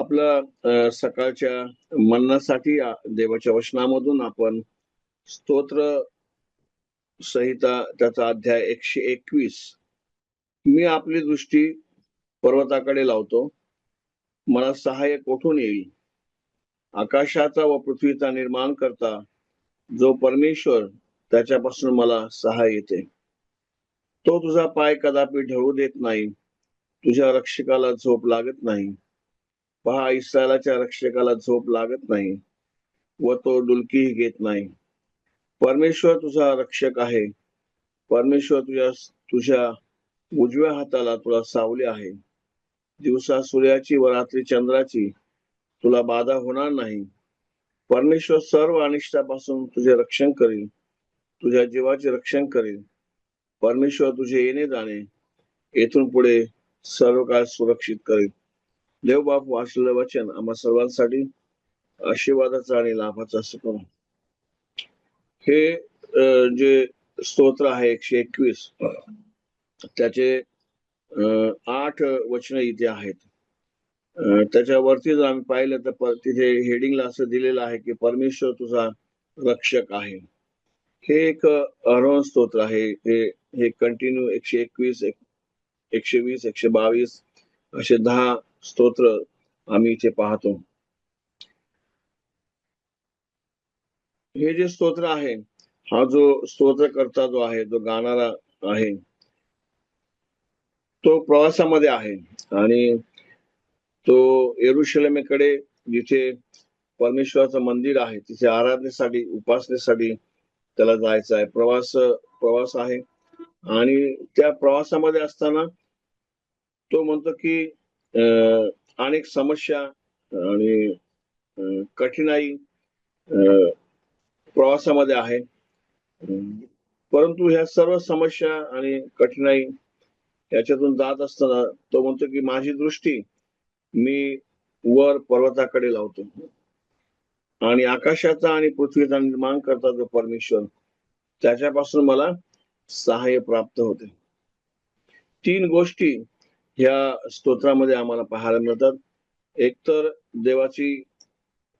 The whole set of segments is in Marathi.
आपल्या सकाळच्या मननासाठी देवाच्या वचनामधून आपण स्तोत्र संहिता त्याचा अध्याय 121. मी आपली दृष्टी पर्वताकडे लावतो, मला सहाय्य कोठून येईल? आकाशाचा व पृथ्वीचा निर्माण करता जो परमेश्वर, त्याच्यापासून मला सहाय्य येते. तो तुझा पाय कदापि ढळू देत नाही, तुझ्या रक्षकाला झोप लागत नाही. पहा, इस्रायलाच्या रक्षकाला झोप लागत नाही व तो डुलकीही घेत नाही. परमेश्वर तुझा रक्षक आहे, परमेश्वर तुझ्या उजव्या हाताला तुला सावली आहे. दिवसा सूर्याची व रात्री चंद्राची तुला बाधा होणार नाही. परमेश्वर सर्व अनिष्टापासून तुझे रक्षण करील, तुझ्या जीवाचे रक्षण करील. परमेश्वर तुझे येणे जाणे येथून पुढे सर्व काळ सुरक्षित करील. देव बाप वाचलेलं वचन आम्हा सर्वांसाठी आशीर्वादाचा आणि लाभाचा असं करू. हे जे स्तोत्र आहे 121, त्याचे 8 वचन इथे आहेत. त्याच्यावरती जर आम्ही पाहिलं तर तिथे हेडिंगला असं दिलेलं आहे की परमेश्वर तुझा रक्षक आहे. हे एक अरोहण स्तोत्र आहे. हे कंटिन्यू 121, 120, 122 असे 10 स्तोत्र आम्ही इथे पाहतो. हे जे स्तोत्र आहे, हा जो स्तोत्रकर्ता जो आहे, जो गाणारा आहे, तो प्रवासामध्ये आहे आणि तो यरुशलेमेकडे जिथे परमेश्वराचं मंदिर आहे तिथे आराधनेसाठी, उपासनेसाठी त्याला जायचं आहे. प्रवास आहे आणि त्या प्रवासामध्ये असताना तो म्हणतो की अनेक समस्या आणि कठीणाई प्रवासामध्ये आहे. परंतु ह्या सर्व समस्या आणि कठीणाई याच्यातून जात असताना तो म्हणतो की माझी दृष्टी मी वर पर्वताकडे लावतो आणि आकाशाचा आणि पृथ्वीचा निर्माण करता जो परमेश्वर, त्याच्यापासून मला सहाय्य प्राप्त होते. 3 गोष्टी ह्या स्तोत्रामध्ये आम्हाला पाहायला मिळतात. एक तर देवाची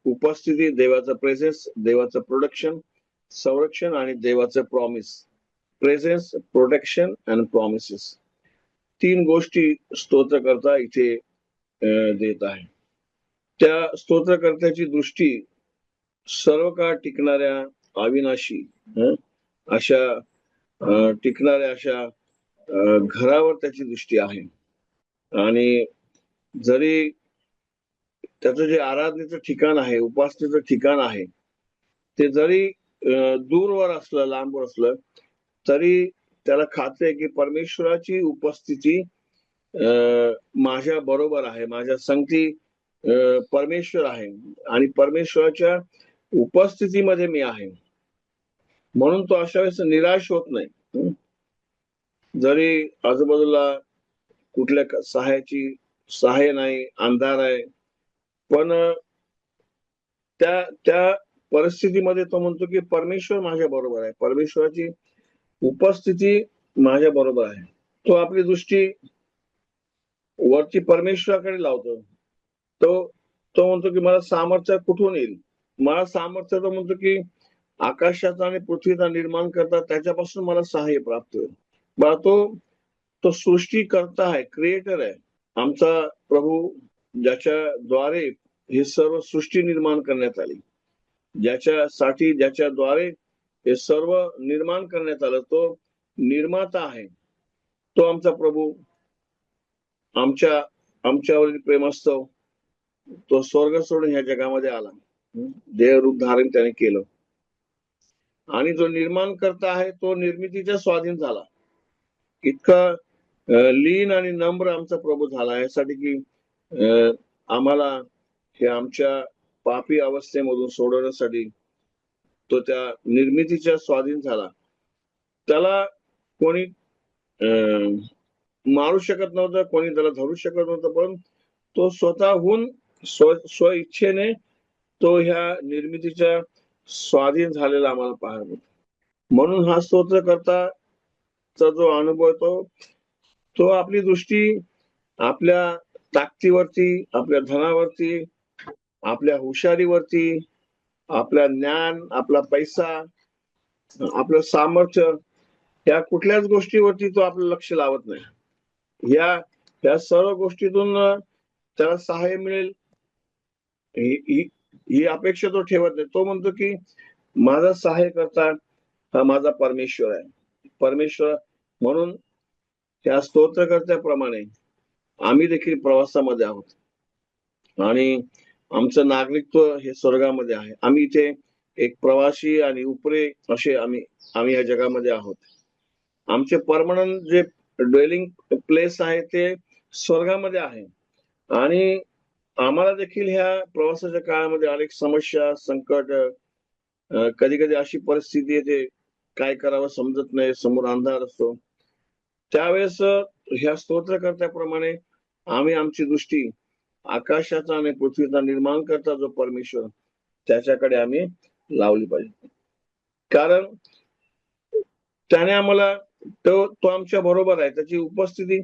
उपस्थिती, देवाचं प्रेझेन्स, देवाचं प्रोडक्शन, संरक्षण आणि देवाचं promise. Presence, protection and promises. 3 गोष्टी स्तोत्रकर्ता इथे देत आहे. त्या स्तोत्रकर्त्याची दृष्टी सर्व काळ टिकणाऱ्या अविनाशी अशा टिकणाऱ्या अशा घरावर त्याची दृष्टी आहे. आणि जरी त्याचं जे आराधनेचं ठिकाण आहे, उपासनेचं ठिकाण आहे, ते जरी दूरवर असलं, लांबवर असलं, तरी त्याला खात्री आहे की परमेश्वराची उपस्थिती माझ्या बरोबर आहे, माझ्या संगती परमेश्वर आहे आणि परमेश्वराच्या उपस्थितीमध्ये मी आहे. म्हणून तो अशा वेळेस निराश होत नाही. जरी आजूबाजूला कुठल्या सहाय्य नाही, अंधार आहे, पण त्या परिस्थितीमध्ये तो म्हणतो की परमेश्वर माझ्या बरोबर आहे, परमेश्वराची उपस्थिती माझ्या बरोबर आहे. तो आपली दृष्टी वरती परमेश्वराकडे लावतो. तो म्हणतो की मला सामर्थ्य कुठून येईल? मला सामर्थ्य, तो म्हणतो की आकाशाचा आणि पृथ्वीचा निर्माण करता त्याच्यापासून मला सहाय्य प्राप्त होईल. बा तो सृष्टीकर्ता आहे, क्रिएटर आहे. आमचा प्रभू, ज्याच्याद्वारे हे सर्व सृष्टी निर्माण करण्यात आली, ज्याच्याद्वारे हे सर्व निर्माण करण्यात आलं, तो निर्माता आहे. तो आमचा प्रभू, आमच्यावरील प्रेमस्तव, तो स्वर्ग सोडून ह्या जगामध्ये आला, देहरूप धारण त्याने केलं. आणि जो निर्माण करता आहे तो निर्मितीच्या स्वाधीन झाला. इतका लीन आणि नम्र आमचा प्रभू झाला, यासाठी की आम्हाला हे आमच्या पापी अवस्थेमधून सोडवण्यासाठी तो त्या निर्मितीच्या स्वाधीन झाला. त्याला कोणी मारू शकत नव्हतं, कोणी त्याला धरू शकत नव्हतं, पण तो स्वतःहून स्व इच्छेने तो ह्या निर्मितीच्या स्वाधीन झालेला आम्हाला पाहायला मिळतो. म्हणून हा स्तोत्रकर्ताचा जो अनुभव तो आपली दृष्टी आपल्या ताकदीवरती, आपल्या धनावरती, आपल्या हुशारीवरती, आपल्या ज्ञान, आपला पैसा, आपलं सामर्थ्य, या कुठल्याच गोष्टीवरती तो आपलं लक्ष लावत नाही. या सर्व गोष्टीतून त्याला सहाय्य मिळेल ही अपेक्षा तो ठेवत नाही. तो म्हणतो की माझा सहाय्य करता हा माझा परमेश्वर आहे. परमेश्वर म्हणून त्या स्तोत्रकर्त्याप्रमाणे आम्ही देखील प्रवासामध्ये आहोत आणि आमचं नागरिकत्व हे स्वर्गामध्ये आहे. आम्ही इथे एक प्रवासी आणि उपरे असे आम्ही या जगामध्ये आहोत. आमचे परमनंट जे ड्वेलिंग प्लेस आहे ते स्वर्गामध्ये आहे आणि आम्हाला देखील ह्या प्रवासाच्या काळामध्ये अनेक समस्या, संकट, कधी कधी अशी परिस्थिती येते काय करावं समजत नाही, समोर अंधार असतो. त्यावेळेस ह्या स्तोत्रकर्त्याप्रमाणे आम्ही आमची दृष्टी आकाशाचा आणि पृथ्वीचा निर्माण करता जो परमेश्वर त्याच्याकडे आम्ही लावली पाहिजे. कारण त्याने आम्हाला तो आमच्या बरोबर आहे. त्याची उपस्थिती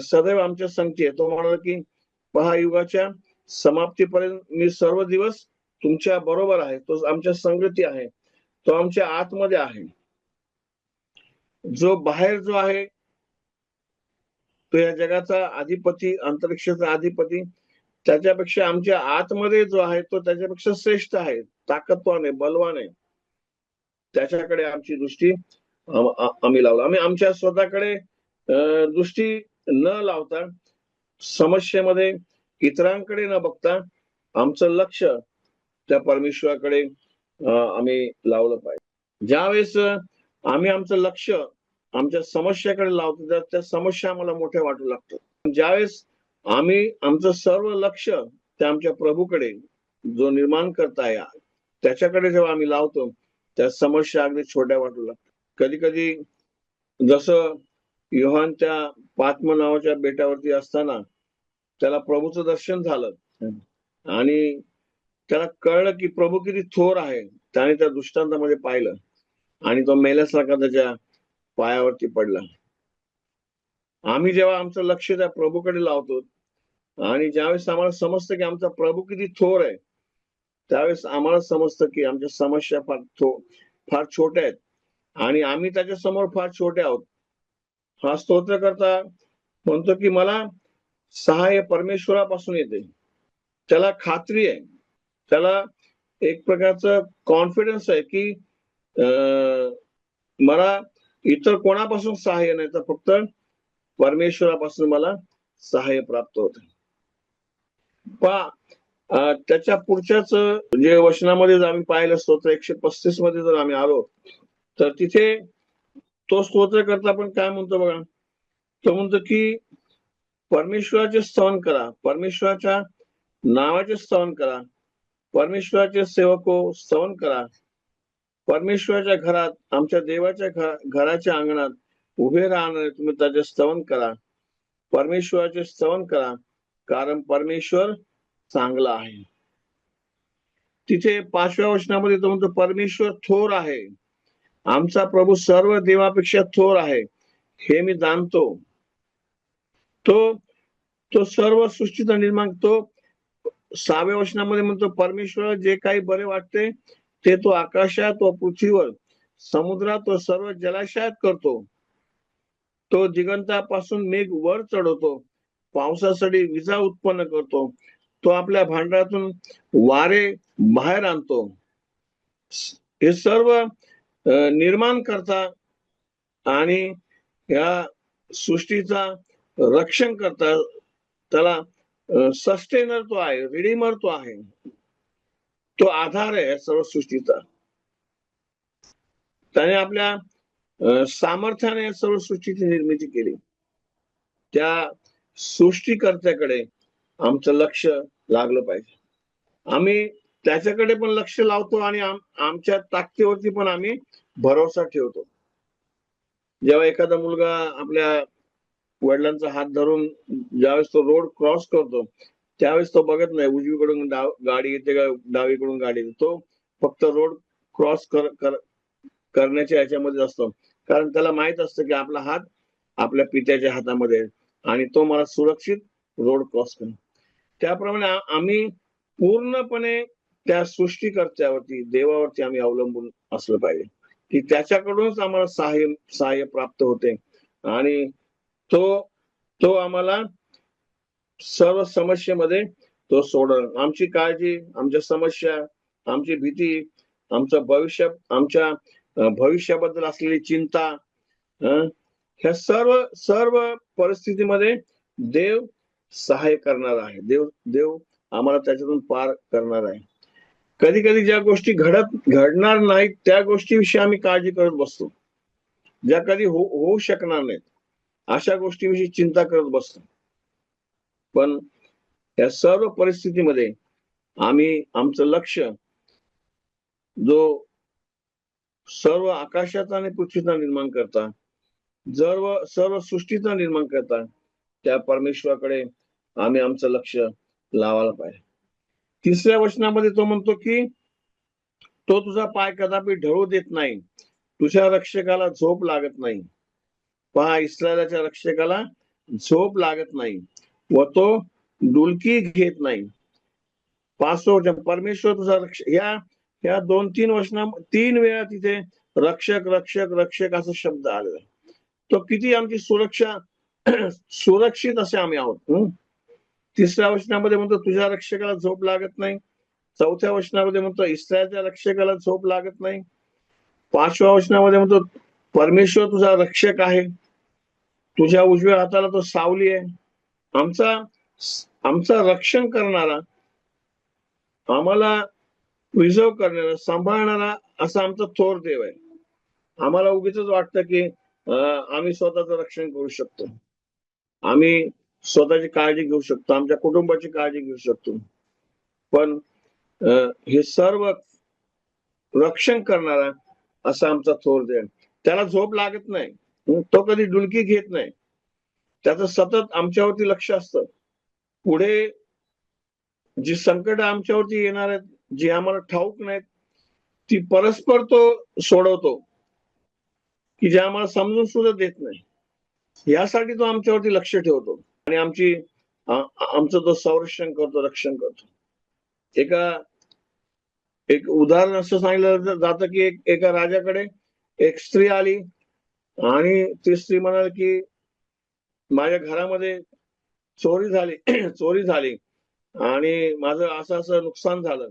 सदैव आमच्या संगती आहे. तो म्हणाला की पहा, युगाच्या समाप्तीपर्यंत मी सर्व दिवस तुमच्या बरोबर आहे. तो आमच्या संगती आहे. तो आमच्या आतमध्ये आहे. जो बाहेर जो आहे तो या जगाचा अधिपती, अंतरिक्षाचा अधिपती, त्याच्यापेक्षा आमच्या आतमध्ये जो आहे तो त्याच्यापेक्षा श्रेष्ठ आहे, ताकदवान आहे, बलवान आहे. त्याच्याकडे आमची दृष्टी आम्ही लावला. आम्ही आमच्या स्वतःकडे दृष्टी न लावता, समस्येमध्ये इतरांकडे न बघता आमचं लक्ष त्या परमेश्वराकडे आम्ही लावलं पाहिजे. ज्यावेळेस आम्ही आमचं लक्ष आमच्या समस्याकडे लावतो त्या समस्या आम्हाला मोठ्या वाटू लागतात. ज्यावेळेस आम्ही आमचं सर्व लक्ष त्या आमच्या प्रभूकडे जो निर्माण करताय त्याच्याकडे जेव्हा आम्ही लावतो त्या समस्या अगदी छोट्या वाटू लागतात. कधी कधी जसं योहान त्या पात्म नावाच्या बेटावरती असताना त्याला प्रभूचं दर्शन झालं आणि त्याला कळलं की प्रभू किती थोर आहे. त्याने त्या दृष्टांतामध्ये पाहिलं आणि तो मेल्यासारखा त्याच्या पायावरती पडला. आम्ही जेव्हा आमचं लक्ष त्या प्रभूकडे लावतो आणि ज्यावेळेस आम्हाला समजतं की आमचा प्रभू किती थोर आहे, त्यावेळेस आम्हाला समजतं की आमच्या समस्या फार छोट्या आहेत आणि आम्ही त्याच्या समोर फार छोटे आहोत. हा स्तोत्रकर्ता म्हणतो की मला सहाय्य परमेश्वरापासून येते. त्याला खात्री आहे, त्याला एक प्रकारचं कॉन्फिडन्स आहे की मला इतर कोणापासून सहाय्य नाही तर फक्त परमेश्वरापासून मला सहाय्य प्राप्त होत. त्याच्या पुढच्याच जे वचनामध्ये जर आम्ही पाहिलं स्तोत्र 135 मध्ये जर आम्ही आलो तर तिथे तो स्तोत्रकर्ता पण काय म्हणतो बघा. तो म्हणतो की परमेश्वराचे स्तवन करा, परमेश्वराच्या नावाचे स्तवन करा, परमेश्वराचे सेवको स्तवन करा, परमेश्वराच्या घरात, आमच्या देवाच्या घराच्या अंगणात उभे राहणारे तुम्ही त्याचे स्तवन करा, परमेश्वराचे स्तवन करा, कारण परमेश्वर चांगला आहे. तिथे 5व्या वचनामध्ये तो म्हणतो परमेश्वर थोर आहे, आमचा प्रभू सर्व देवापेक्षा थोर आहे हे मी जाणतो. तो सर्व सृष्टीचा निर्माण. तो 6व्या वचनामध्ये म्हणतो परमेश्वर जे काही बरे वाटते ते तो आकाशात व पृथ्वीवर, समुद्रात व सर्व जलाशयात करतो. तो दिगंतापासून मेघ वर चढवतो, पावसासाठी विजा उत्पन्न करतो, तो आपल्या भांडारातून वारे बाहेर आणतो. हे सर्व निर्माण करता आणि या सृष्टीचा रक्षण करता. त्याला सस्टेनर तो आहे, रिडीमर तो आहे, तो आधार आहे सर्व सृष्टीचा. त्याने आपल्या सामर्थ्याने सर्व सृष्टीची निर्मिती केली. त्या सृष्टीकर्त्याकडे आमचं लक्ष लागलं पाहिजे. आम्ही त्याच्याकडे पण लक्ष लावतो आणि आमच्या ताकदीवरती पण आम्ही भरोसा ठेवतो. जेव्हा एखादा मुलगा आपल्या वडिलांचा हात धरून ज्यावेळेस तो रोड क्रॉस करतो त्यावेळेस तो बघत नाही उजवीकडून गाडी येते का डावीकडून गाडी येते. तो फक्त रोड क्रॉस करण्याच्या याच्यामध्ये असतो, कारण त्याला माहित असतं की आपला हात आपल्या पित्याच्या हातामध्ये आणि तो मला सुरक्षित रोड क्रॉस करणं. त्याप्रमाणे आम्ही पूर्णपणे त्या सृष्टीकर्त्यावरती, देवावरती आम्ही अवलंबून असलं पाहिजे, की त्याच्याकडूनच आम्हाला सहाय्य प्राप्त होते आणि तो तो आम्हाला सर्व समस्येमध्ये तो सोडवणार. आमची काळजी, आमच्या समस्या, आमची भीती, आमचं भविष्य, आमच्या भविष्याबद्दल असलेली चिंता, ह्या सर्व सर्व परिस्थितीमध्ये देव सहाय्य करणार आहे. देव देव आम्हाला त्याच्यातून पार करणार आहे. कधी कधी ज्या गोष्टी घडणार नाहीत त्या गोष्टीविषयी आम्ही काळजी करत बसतो, ज्या कधी होऊ शकणार नाहीत अशा गोष्टीविषयी चिंता करत बसतो. पण या सर्व परिस्थितीमध्ये आम्ही आमचं लक्ष जो सर्व आकाशाचा आणि पृथ्वीचा निर्माण करता, सर्व सृष्टीचा निर्माण करता त्या परमेश्वराकडे आम्ही आमचं लक्ष लावायला पाहिजे. 3ऱ्या वचनामध्ये तो म्हणतो की तो तुझा पाय कदापि ढळू देत नाही, तुझ्या रक्षकाला झोप लागत नाही. पहा, इस्रायलाच्या रक्षकाला झोप लागत नाही व तो डुलकी घेत नाही. 5 परमेश्वर तुझा रक्षक, ह्या 2-3 वचना 3 वेळा तिथे रक्षक रक्षक रक्षक असा शब्द आलेला. तो किती आमची सुरक्षा सुरक्षित असे आम्ही आहोत. 3ऱ्या वचनामध्ये म्हणतो तुझ्या रक्षकाला झोप लागत नाही. 4थ्या वचनामध्ये म्हणतो इस्रायलच्या रक्षकाला झोप लागत नाही. 5व्या वचनामध्ये म्हणतो परमेश्वर तुझा रक्षक आहे, तुझ्या उजव्या हाताला तो सावली आहे. आमचा रक्षण करणारा, आम्हाला प्रिझर्व करणारा, सांभाळणारा असा आमचा थोर देव आहे. आम्हाला उगीच वाटतं की आम्ही स्वतःचं रक्षण करू शकतो, आम्ही स्वतःची काळजी घेऊ शकतो, आमच्या कुटुंबाची काळजी घेऊ शकतो. पण हे सर्व रक्षण करणारा असा आमचा थोर देव, त्याला झोप लागत नाही, तो कधी डुलकी घेत नाही. त्याचं सतत आमच्यावरती लक्ष असतं. पुढे जी संकट आमच्यावरती येणार आहेत, जी आम्हाला ठाऊक नाहीत, ती परस्पर तो सोडवतो, की जे आम्हाला समजून सुद्धा देत नाही. यासाठी तो आमच्यावरती लक्ष ठेवतो आणि आमचं तो संरक्षण करतो, रक्षण करतो. एक उदाहरण असं सांगितलं जातं की एका राजाकडे एक स्त्री आली आणि ती स्त्री म्हणाली की माझ्या घरामध्ये चोरी झाली आणि माझं असं असं नुकसान झालं.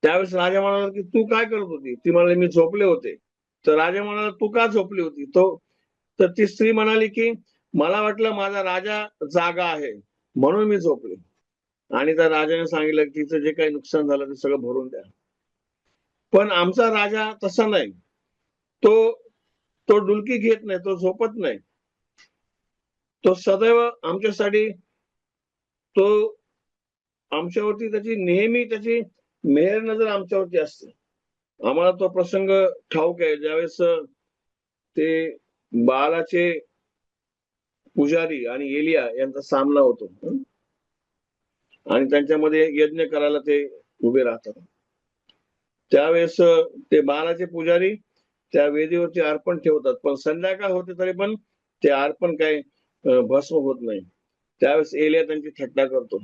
त्यावेळेस राजा म्हणाला की तू काय करत होती? ती म्हणाली मी झोपले होते. तर राजा म्हणाला तू का झोपली होती? तर ती स्त्री म्हणाली की मला वाटलं माझा राजा जागा आहे म्हणून मी झोपले. आणि त्या राजाने सांगितलं की तिचं जे काही नुकसान झालं ते सगळं भरून द्या. पण आमचा राजा तसा नाही, तो डुलकी घेत नाही, तो झोपत नाही. तो सदैव आमच्यासाठी, तो आमच्यावरती नेहमी त्याची मेहर नजर आमच्यावरती असते. आम्हाला तो प्रसंग ठाऊक आहे, ज्यावेळेस ते बालाचे पुजारी आणि एलिया यांचा सामना होतो आणि त्यांच्यामध्ये यज्ञ करायला ते उभे राहतात. त्यावेळेस ते बालाचे पुजारी त्या वेदीवरती अर्पण ठेवतात, पण संध्याकाळ होते तरी पण ते अर्पण काही भस्म होत नाही. त्यावेळेस एलिया त्यांची थट्टा करतो.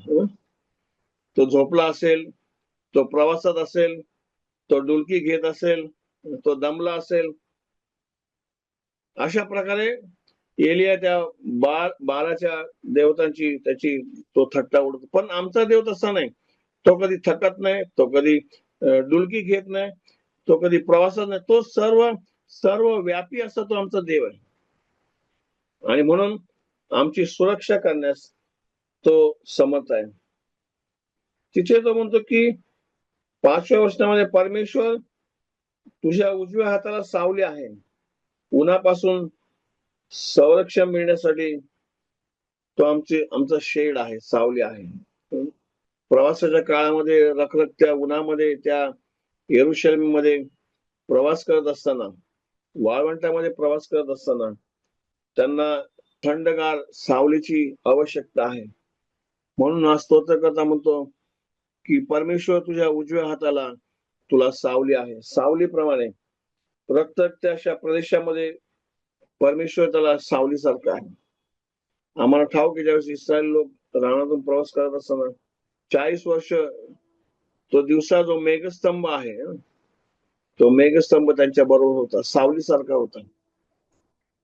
तो झोपला असेल, तो प्रवासात असेल, तो डुलकी घेत असेल, तो दमला असेल, अशा प्रकारे एलिया त्या बालाच्या देवतांची त्याची तो थट्टा उडतो. पण आमचा देव तसा नाही, तो कधी थकत नाही, तो कधी डुलकी घेत नाही, तो कधी प्रवासात नाही, तो सर्व व्यापी असा तो आमचा देव आहे. आणि म्हणून आमची सुरक्षा करण्यास तो समर्थ आहे. तिथे तो म्हणतो की 5व्या वचनामध्ये परमेश्वर तुझ्या उजव्या हाताला सावली आहे, उन्हापासून संरक्षण मिळण्यासाठी तो आमचा शेड आहे, सावली आहे. प्रवासाच्या काळामध्ये रखरखत्या उन्हामध्ये त्या येरुशलेममध्ये प्रवास करत असताना, वाळवंटामध्ये प्रवास करत असताना त्यांना थंडगार सावलीची आवश्यकता आहे. म्हणून हा स्तोत्रकर्ता म्हणतो की परमेश्वर तुझ्या उजव्या हाताला तुला सावली आहे. सावलीप्रमाणे रखरखत्या अशा प्रदेशामध्ये परमेश्वर त्याला सावलीसारखा आहे. आम्हाला ठाऊक आहे, ज्यावेळेस इस्रायल लोक रानातून प्रवास करत असताना 40 वर्ष तो दिवसा जो मेघस्तंभ आहे, तो मेघस्तंभ त्यांच्या बरोबर होता, सावलीसारखा होता.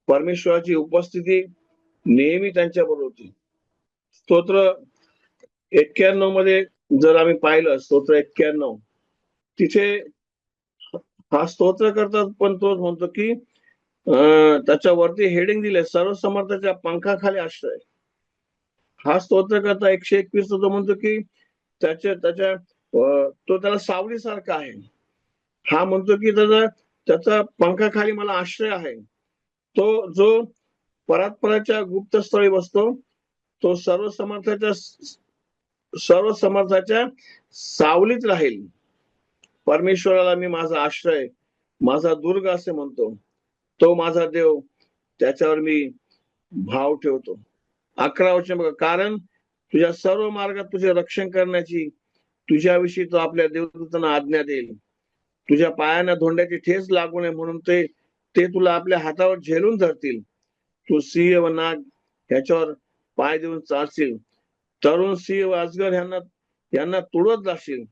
परमेश्वराची उपस्थिती नेहमी त्यांच्या बरोबर होती. स्तोत्र 91 मध्ये जर आम्ही पाहिलं, स्तोत्र 91 तिथे हा स्तोत्र करतात, पण तो म्हणतो की त्याच्यावरती हेडिंग दिले, सर्व समर्थाच्या पंखाखाली आश्रय. हा स्तोत्र करता 121 तो म्हणतो की त्याच्या तो त्याला सावलीसारखा आहे. हा म्हणतो की त्याचा पंखाखाली मला आश्रय आहे. तो जो परात्पराच्या गुप्तस्थळी बसतो, तो सर्व समर्थाच्या सावलीत राहील. परमेश्वराला मी माझा आश्रय, माझा दुर्ग असे म्हणतो. तो माझा देव, त्याच्यावर मी भाव ठेवतो. 11 वचन बघा, कारण तुझ्या सर्व मार्गात तुझे रक्षण करण्याची तुझ्याविषयी तो आपल्या देवदूतांना आज्ञा देईल. तुझ्या पायांना धोंड्याची ठेच लागू नये म्हणून ते तुला आपल्या हातावर झेलून धरतील. तू सिंह व नाग ह्याच्यावर पाय देऊन चालशील. तरुण सिंह व अजगर यांना तुडवत जाशील.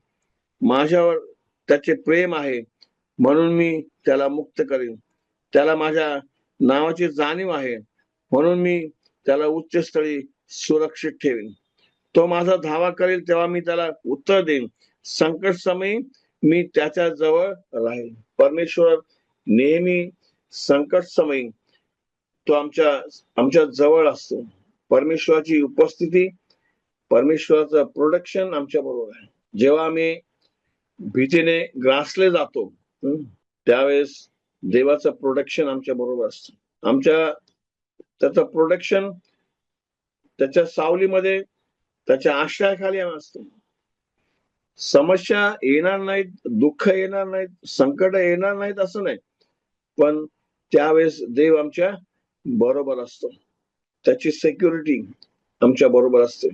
माझ्यावर त्याचे प्रेम आहे म्हणून मी त्याला मुक्त करीन. त्याला माझ्या नावाची जाणीव आहे म्हणून मी त्याला उच्च स्थळी सुरक्षित ठेवीन. तो माझा धावा करेल तेव्हा मी त्याला उत्तर देईन. संकट समयी मी त्याच्या जवळ राहील. परमेश्वर नेहमी संकट समयी तो आमच्या जवळ असतो. परमेश्वराची उपस्थिती, परमेश्वराचं प्रोटेक्शन आमच्या बरोबर आहे. जेव्हा आम्ही भीतीने ग्रासले जातो, त्यावेळेस देवाचं प्रोटेक्शन आमच्या बरोबर असतं. त्याचं प्रोटेक्शन त्याच्या सावलीमध्ये, त्याच्या आश्रयाखाली आम्ही असतो. समस्या येणार नाहीत, दुःख येणार नाहीत, संकट येणार नाहीत असं नाही, पण त्यावेळेस देव आमच्या बरोबर असतो. त्याची सिक्युरिटी आमच्या बरोबर असते.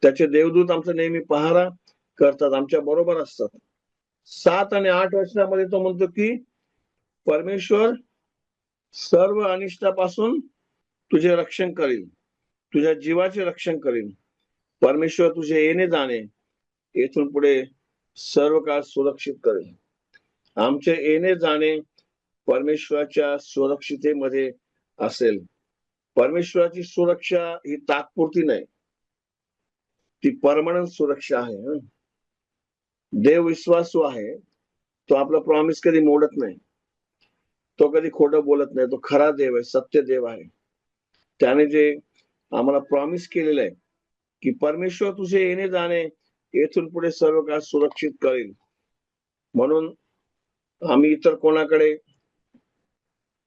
त्याचे देवदूत आमचा नेहमी पहारा करतात, आमच्या बरोबर असतात. 7 आणि 8 वचनामध्ये तो म्हणतो की परमेश्वर सर्व अनिष्टापासून तुझे रक्षण करील, तुझ्या जीवाचे रक्षण करील. परमेश्वर तुझे येणे जाणे येथून पुढे सर्व काळ सुरक्षित करेल. आमचे येणे जाणे परमेश्वराच्या सुरक्षितेमध्ये असेल. परमेश्वराची सुरक्षा ही तात्पुरती नाही, ती परमनंट सुरक्षा आहे. देव विश्वासू आहे, तो आपला प्रॉमिस कधी मोडत नाही, तो कधी खोटं बोलत नाही. तो खरा देव आहे, सत्य देव आहे. त्याने जे आम्हाला प्रॉमिस केलेलं आहे की परमेश्वर तुझे येणे जाणे येथून पुढे सर्व काळ सुरक्षित करेल. म्हणून आम्ही इतर कोणाकडे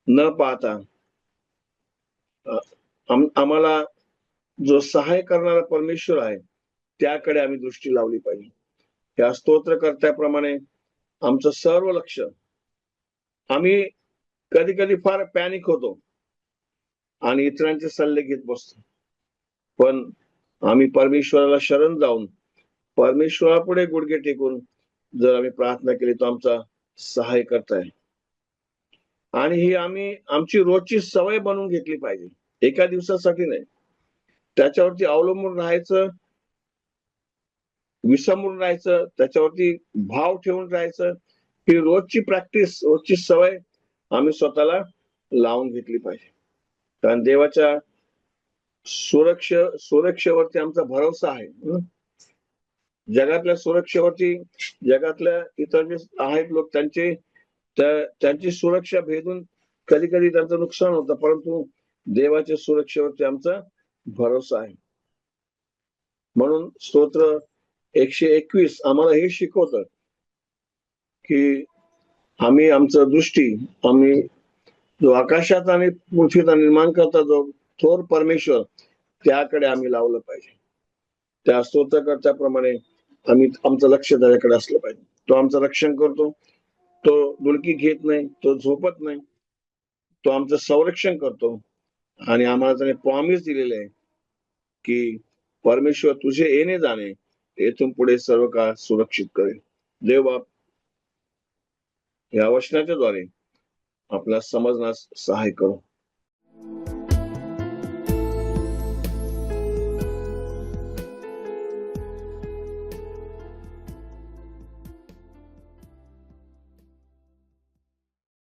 न पाहता आम्हाला जो सहाय करणारा परमेश्वर आहे त्याकडे आम्ही दृष्टी लावली पाहिजे. या स्तोत्रकर्त्याप्रमाणे आमचं सर्व लक्ष, आम्ही कधी कधी फार पॅनिक होतो आणि इतरांचे सल्ले घेत बसतो, पण आम्ही परमेश्वराला शरण जाऊन परमेश्वरापुढे गुडघे टेकून जर आम्ही प्रार्थना केली तो आमचा सहाय करताय. आणि ही आम्ही आमची रोजची सवय बनवून घेतली पाहिजे, एका दिवसासाठी नाही. त्याच्यावरती अवलंबून राहायचं, विसंबून राहायचं, त्याच्यावरती भाव ठेवून राहायचं, ही रोजची प्रॅक्टिस, रोजची सवय आम्ही स्वतःला लावून घेतली पाहिजे. कारण देवाच्या सुरक्षेवरती आमचा भरोसा आहे. जगातल्या सुरक्षेवरती, जगातल्या इतर जे आहेत लोक, त्यांची सुरक्षा भेदून कधी कधी त्यांचं नुकसान होतं, परंतु देवाच्या सुरक्षेवरती आमचा भरोसा आहे. म्हणून स्तोत्र 121 आम्हाला हे शिकवतं की आम्ही आमचं दृष्टी, आम्ही जो आकाशात आणि पृथ्वीचा निर्माण करता जो थोर परमेश्वर, त्याकडे आम्ही लावलं पाहिजे. त्या स्तोत्रकर्त्याप्रमाणे आम्ही आमचं लक्ष त्याच्याकडे असलं पाहिजे. तो आमचं रक्षण करतो, तो डुलकी घेत नाही, तो झोपत नाही, तो आमचं संरक्षण करतो. आणि आम्हाला त्याने प्रॉमिस दिलेलं आहे की परमेश्वर तुझे येणे जाणे येथून पुढे सर्व काळ सुरक्षित करेल. देव बाप या वचनाच्या द्वारे आपला समजण्यास सहाय करो.